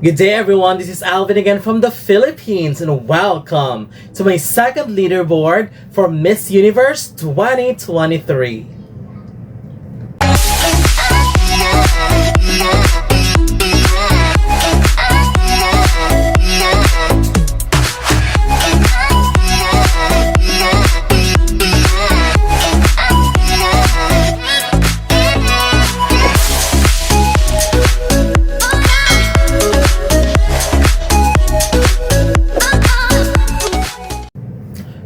Good day everyone, this is Alvin again from the Philippines and welcome to my second leaderboard for Miss Universe 2023.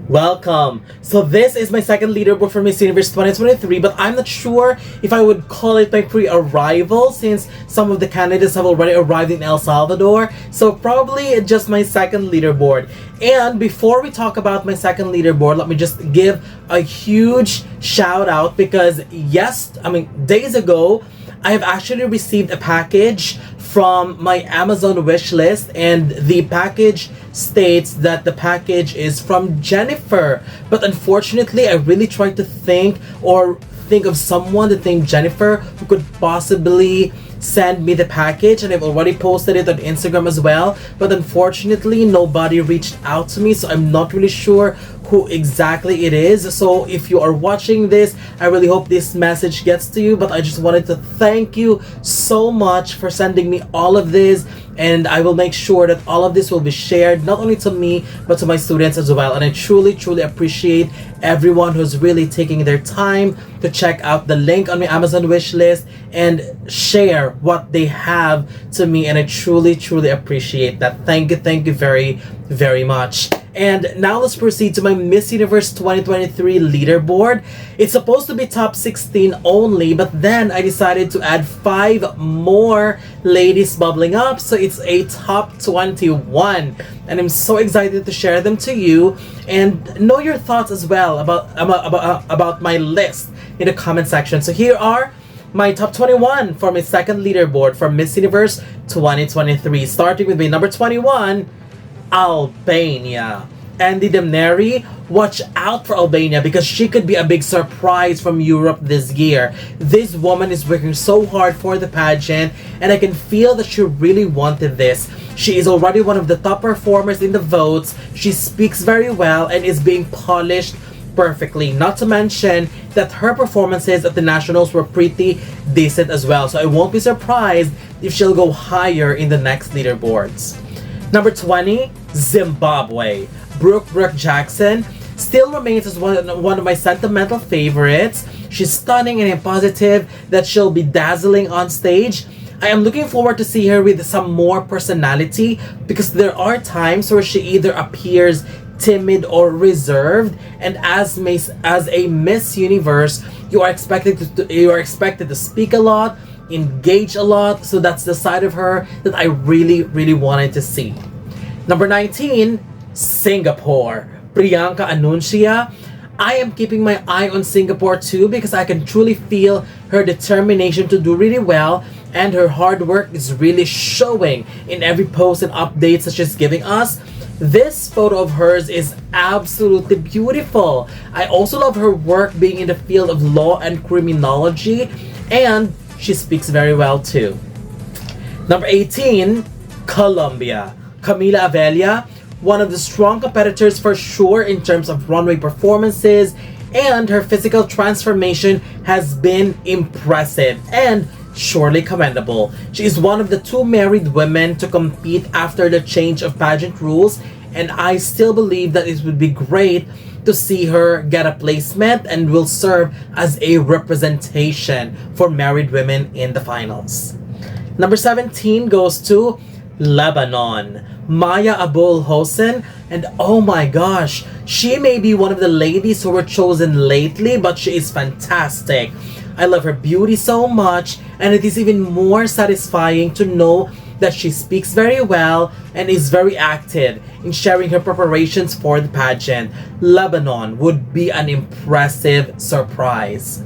Welcome! So this is my second leaderboard for Miss Universe 2023, but I'm not sure if I would call it my pre-arrival since some of the candidates have already arrived in El Salvador. So probably just my second leaderboard. And before we talk about my second leaderboard, let me just give a huge shout out because days ago, I have actually received a package from my Amazon wish list, and the package states that the package is from Jennifer. But unfortunately, I really tried to think of someone that named Jennifer who could possibly send me the package, and I've already posted it on Instagram as well, but unfortunately nobody reached out to me, so I'm not really sure who exactly it is. So if you are watching this, I really hope this message gets to you, but I just wanted to thank you so much for sending me all of this, and I will make sure that all of this will be shared not only to me but to my students as well. And I truly appreciate everyone who's really taking their time to check out the link on my Amazon wish list and share what they have to me, and I truly appreciate that. Thank you very much. And now let's proceed to my Miss Universe 2023 leaderboard. It's supposed to be top 16 only, but then I decided to add 5 more ladies bubbling up, so it's a top 21. And I'm so excited to share them to you and know your thoughts as well about my list in the comment section. So here are my top 21 for my second leaderboard for Miss Universe 2023. Starting with my number 21, Albania. Andy Demneri, watch out for Albania because she could be a big surprise from Europe this year. This woman is working so hard for the pageant, and I can feel that she really wanted this. She is already one of the top performers in the votes. She speaks very well and is being polished perfectly. Not to mention that her performances at the nationals were pretty decent as well. So I won't be surprised if she'll go higher in the next leaderboards. Number 20, Zimbabwe. Brooke Jackson still remains as one of my sentimental favorites. She's stunning and I'm positive that she'll be dazzling on stage. I am looking forward to see her with some more personality because there are times where she either appears timid or reserved, and as a Miss Universe, you are expected to speak a lot, engage a lot, so that's the side of her that I really wanted to see. Number 19, Singapore. Priyanka Anuncia. I am keeping my eye on Singapore too because I can truly feel her determination to do really well, and her hard work is really showing in every post and updates that she's giving us. This photo of hers is absolutely beautiful. I also love her work being in the field of law and criminology, and she speaks very well too. Number 18, Colombia. Camila Avella, one of the strong competitors for sure in terms of runway performances, and her physical transformation has been impressive and surely commendable. She is one of the 2 married women to compete after the change of pageant rules, and I still believe that it would be great to see her get a placement and will serve as a representation for married women in the finals. Number 17 goes to Lebanon. Maya Abul Hossein, and oh my gosh, she may be one of the ladies who were chosen lately, but she is fantastic. I love her beauty so much, and it is even more satisfying to know that she speaks very well and is very active in sharing her preparations for the pageant. Lebanon would be an impressive surprise.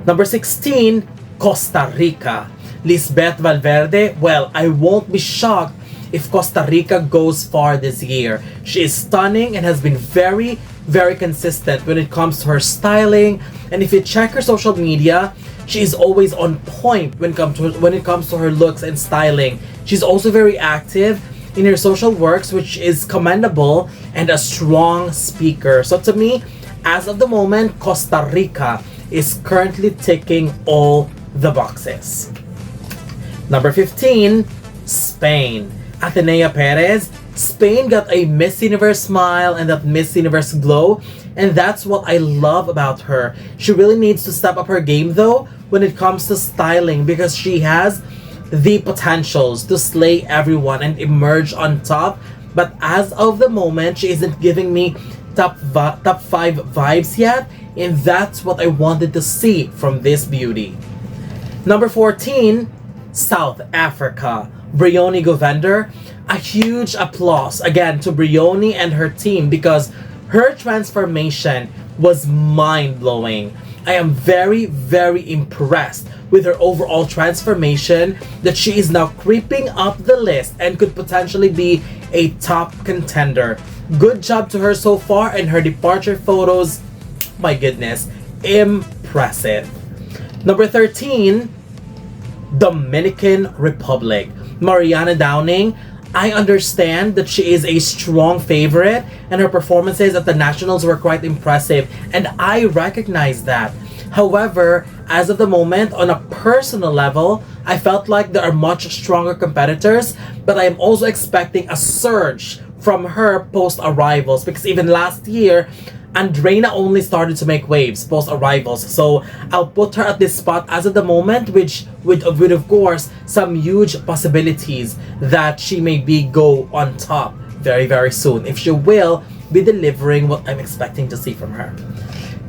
Number 16, Costa Rica. Lisbeth Valverde, well, I won't be shocked if Costa Rica goes far this year. She is stunning and has been very very consistent when it comes to her styling. And if you check her social media, she's always on point when it comes to her looks and styling. She's also very active in her social works, which is commendable, and a strong speaker. So to me, as of the moment, Costa Rica is currently ticking all the boxes. Number 15, Spain. Atenea Perez. Spain got a Miss Universe smile and that Miss Universe glow, and that's what I love about her. She really needs to step up her game though when it comes to styling, because she has the potentials to slay everyone and emerge on top. But as of the moment, she isn't giving me top 5 vibes yet, and that's what I wanted to see from this beauty. Number 14, South Africa. Bryony Govender. A huge applause again to Bryony and her team, because her transformation was mind-blowing. I am very, very impressed with her overall transformation, that she is now creeping up the list and could potentially be a top contender. Good job to her so far, and her departure photos, my goodness, impressive. Number 13, Dominican Republic. Mariana Downing. I understand that she is a strong favorite, and her performances at the Nationals were quite impressive, and I recognize that. However, as of the moment, on a personal level, I felt like there are much stronger competitors, but I am also expecting a surge from her post-arrivals, because even last year, Andreina only started to make waves post-arrivals. So I'll put her at this spot as of the moment, which with of course some huge possibilities that she may go on top very, very soon, if she will be delivering what I'm expecting to see from her.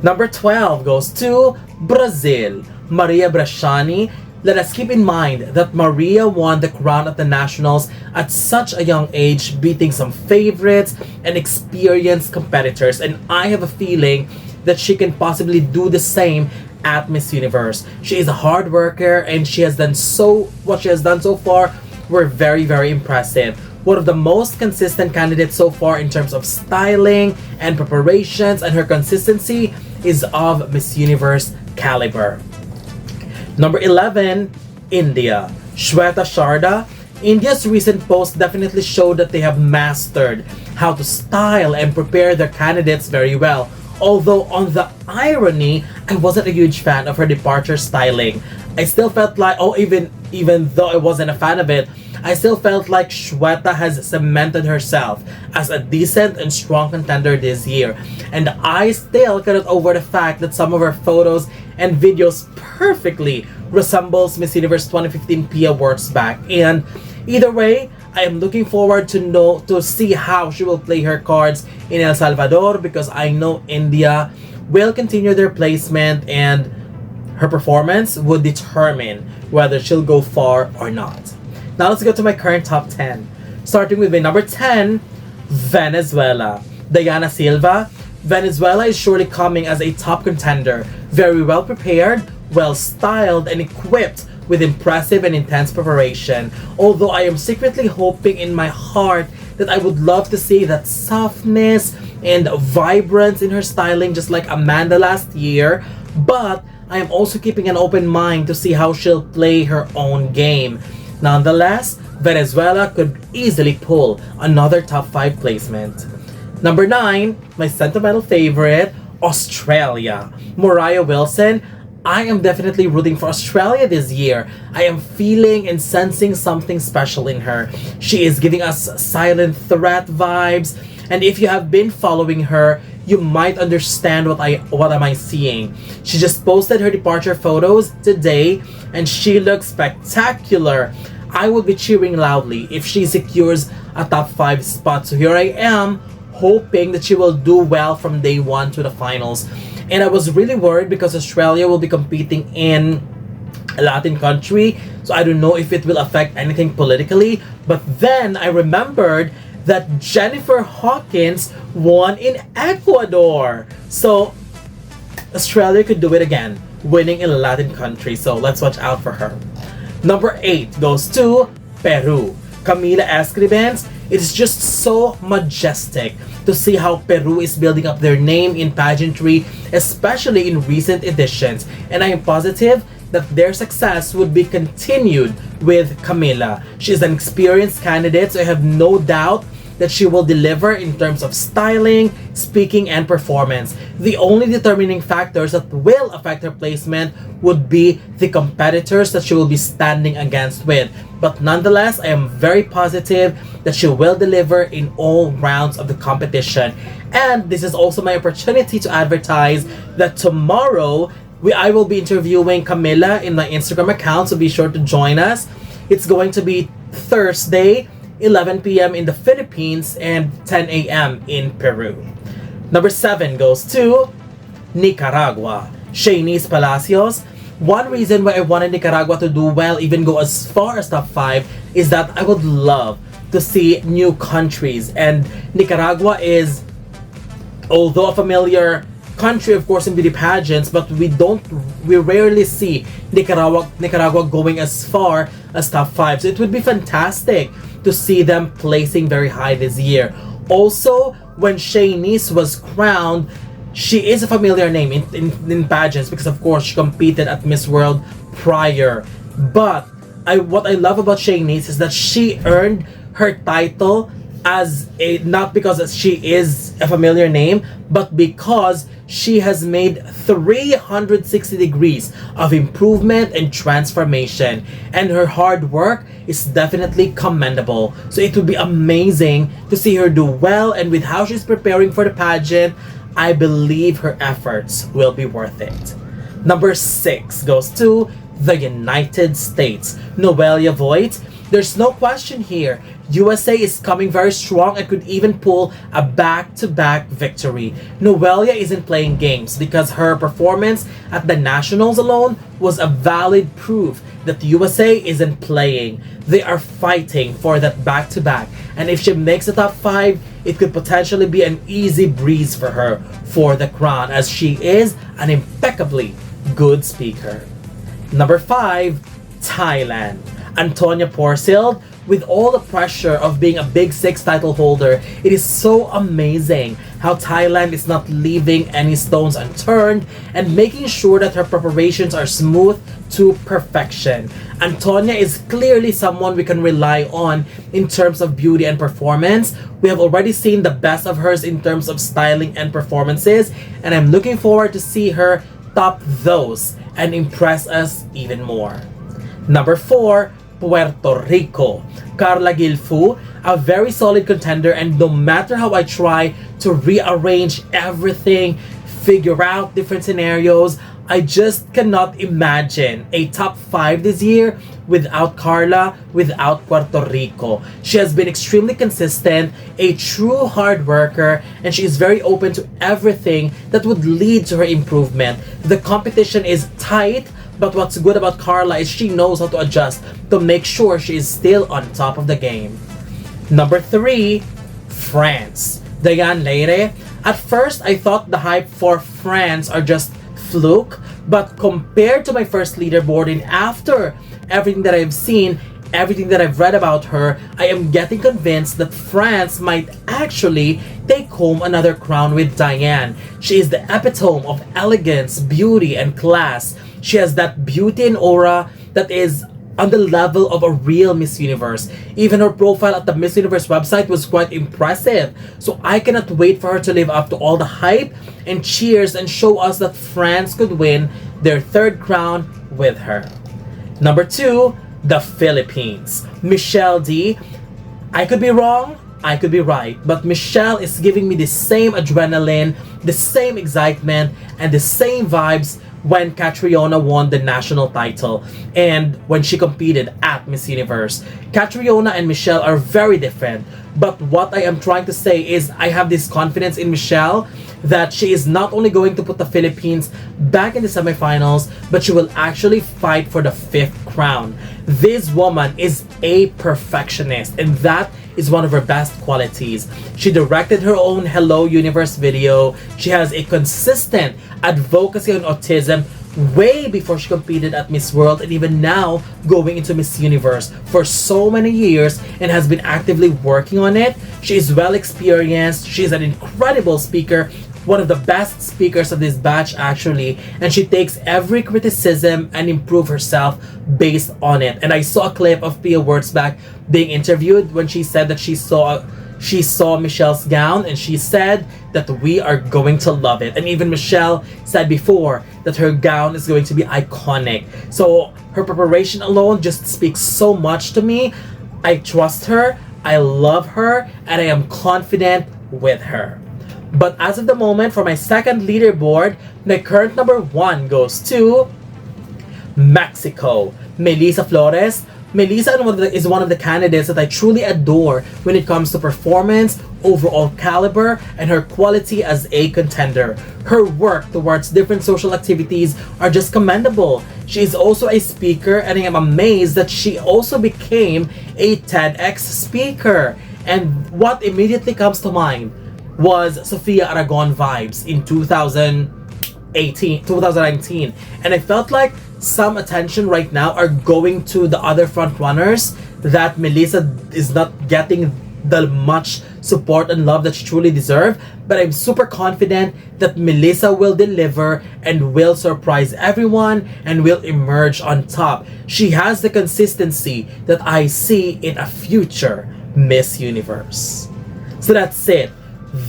Number 12 goes to Brazil. Maria Bresciani. Let us keep in mind that Maria won the crown at the Nationals at such a young age, beating some favorites and experienced competitors, and I have a feeling that she can possibly do the same at Miss Universe. She is a hard worker, and what she has done so far were very, very impressive. One of the most consistent candidates so far in terms of styling and preparations, and her consistency is of Miss Universe caliber. Number 11, India. Shweta Sharda. India's recent post definitely showed that they have mastered how to style and prepare their candidates very well. Although on the irony, I wasn't a huge fan of her departure styling. I still felt like, even though I wasn't a fan of it, I still felt like Shweta has cemented herself as a decent and strong contender this year. And I still cannot over the fact that some of her photos and videos perfectly resembles Miss Universe 2015 Pia Wurtzbach. And either way, I am looking forward to see how she will play her cards in El Salvador, because I know India will continue their placement, and her performance would determine whether she'll go far or not. Now let's go to my current top 10. Starting with my number 10, Venezuela. Diana Silva. Venezuela is surely coming as a top contender. Very well prepared, well styled, and equipped with impressive and intense preparation. Although I am secretly hoping in my heart that I would love to see that softness and vibrance in her styling, just like Amanda last year. But I am also keeping an open mind to see how she'll play her own game. Nonetheless, Venezuela could easily pull another top 5 placement. Number 9, my sentimental favorite, Australia. Moriah Wilson. I am definitely rooting for Australia this year. I am feeling and sensing something special in her. She is giving us silent threat vibes, and if you have been following her, you might understand what am I seeing. She just posted her departure photos today, and she looks spectacular. I would be cheering loudly if she secures a top 5 spot. So here I am, hoping that she will do well from day 1 to the finals. And I was really worried because Australia will be competing in a Latin country, so I don't know if it will affect anything politically. But then I remembered that Jennifer Hawkins won in Ecuador. So Australia could do it again, winning in a Latin country. So let's watch out for her. Number 8 goes to Peru. Camila Escribens. It's just so majestic to see how Peru is building up their name in pageantry, especially in recent editions, and I am positive that their success would be continued with Camila. She is an experienced candidate, so I have no doubt that she will deliver in terms of styling, speaking, and performance. The only determining factors that will affect her placement would be the competitors that she will be standing against with. But nonetheless, I am very positive that she will deliver in all rounds of the competition. And this is also my opportunity to advertise that tomorrow I will be interviewing Camila in my Instagram account, so be sure to join us. It's going to be Thursday, 11 p.m. in the Philippines and 10 a.m. in Peru. Number 7 goes to Nicaragua. Shanice Palacios. One reason why I wanted Nicaragua to do well, even go as far as top 5, is that I would love to see new countries. And Nicaragua is, although a familiar country, of course, in beauty pageants, but we rarely see Nicaragua going as far as top 5. So it would be fantastic to see them placing very high this year. Also, when Shanice was crowned, she is a familiar name in pageants because, of course, she competed at Miss World prior. But what I love about Shanice is that she earned her title as not because she is a familiar name, but because she has made 360 degrees of improvement and transformation, and her hard work is definitely commendable. So it would be amazing to see her do well, and with how she's preparing for the pageant, I believe her efforts will be worth it. Number 6 goes to the United States. Noelia Voigt. There's no question here. USA is coming very strong and could even pull a back-to-back victory. Noelia isn't playing games because her performance at the Nationals alone was a valid proof that USA isn't playing. They are fighting for that back-to-back, and if she makes the top 5, it could potentially be an easy breeze for her for the crown, as she is an impeccably good speaker. Number 5, Thailand. Antonia Porcil. With all the pressure of being a Big 6 title holder, it is so amazing how Thailand is not leaving any stones unturned and making sure that her preparations are smooth to perfection. Antonia is clearly someone we can rely on in terms of beauty and performance. We have already seen the best of hers in terms of styling and performances, and I'm looking forward to see her top those and impress us even more. Number 4, Puerto Rico. Carla Gilfu, a very solid contender, and no matter how I try to rearrange everything, figure out different scenarios, I just cannot imagine a top 5 this year without Carla, without Puerto Rico. She has been extremely consistent, a true hard worker, and she is very open to everything that would lead to her improvement. The competition is tight, but what's good about Carla is she knows how to adjust to make sure she is still on top of the game. Number 3, France. Diane Leire. At first, I thought the hype for France are just fluke, but compared to my first leaderboard and after everything that I've seen, everything that I've read about her, I am getting convinced that France might actually take home another crown with Diane. She is the epitome of elegance, beauty, and class. She has that beauty and aura that is on the level of a real Miss Universe. Even her profile at the Miss Universe website was quite impressive. So I cannot wait for her to live up to all the hype and cheers and show us that France could win their 3rd crown with her. Number 2, the Philippines. Michelle D. I could be wrong, I could be right, but Michelle is giving me the same adrenaline, the same excitement, and the same vibes when Catriona won the national title and when she competed at Miss Universe. Catriona and Michelle are very different, but what I am trying to say is I have this confidence in Michelle that she is not only going to put the Philippines back in the semifinals, but she will actually fight for the 5th crown. This woman is a perfectionist, and that is one of her best qualities. She directed her own Hello Universe video. She has a consistent advocacy on autism way before she competed at Miss World, and even now going into Miss Universe for so many years, and has been actively working on it. She is well experienced, she's an incredible speaker, one of the best speakers of this batch actually, and she takes every criticism and improve herself based on it. And I saw a clip of Pia Wurtzbach being interviewed when she said that she saw Michelle's gown, and she said that we are going to love it. And even Michelle said before that her gown is going to be iconic. So her preparation alone just speaks so much to me. I trust her, I love her, and I am confident with her. But as of the moment, for my second leaderboard, my current number 1 goes to Mexico. Melissa Flores. Melissa is one of the candidates that I truly adore when it comes to performance, overall caliber, and her quality as a contender. Her work towards different social activities are just commendable. She is also a speaker, and I am amazed that she also became a TEDx speaker. And what immediately comes to mind was Sofia Aragon vibes in 2019. And I felt like some attention right now are going to the other front runners, that Melissa is not getting the much support and love that she truly deserves. But I'm super confident that Melissa will deliver and will surprise everyone and will emerge on top. She has the consistency that I see in a future Miss Universe. So that's it.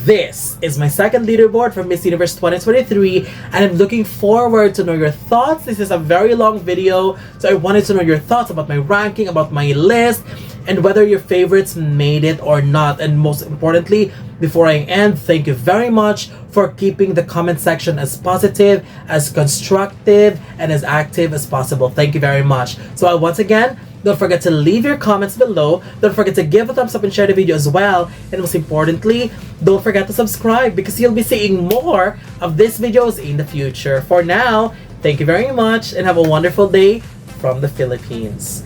This is my second leaderboard for Miss Universe 2023, and I'm looking forward to know your thoughts. This is a very long video, so I wanted to know your thoughts about my ranking, about my list, and whether your favorites made it or not. And most importantly, before I end, thank you very much for keeping the comment section as positive, as constructive, and as active as possible. Thank you very much. So once again, don't forget to leave your comments below. Don't forget to give a thumbs up and share the video as well. And most importantly, don't forget to subscribe, because you'll be seeing more of these videos in the future. For now, thank you very much and have a wonderful day from the Philippines.